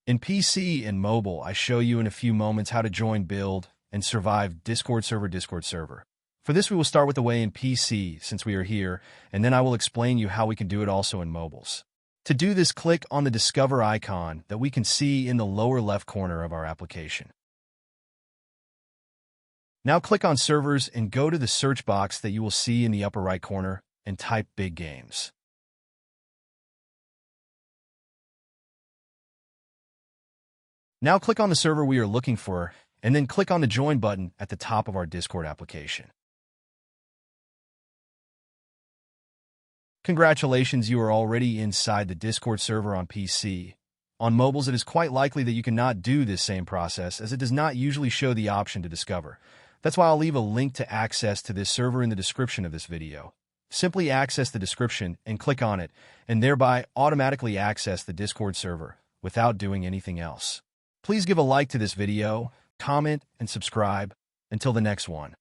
In PC and mobile, I show you in a few moments how to join, build, and survive Discord server. For this, we will start with the way in PC, since we are here, and then I will explain you how we can do it also in mobiles. To do this, click on the Discover icon that we can see in the lower left corner of our application. Now click on Servers and go to the search box that you will see in the upper right corner and type Big Games. Now click on the server we are looking for, and then click on the Join button at the top of our Discord application. Congratulations, you are already inside the Discord server on PC. On mobiles, it is quite likely that you cannot do this same process, as it does not usually show the option to discover. That's why I'll leave a link to access to this server in the description of this video. Simply access the description and click on it, and thereby automatically access the Discord server without doing anything else. Please give a like to this video, comment, and subscribe. Until the next one.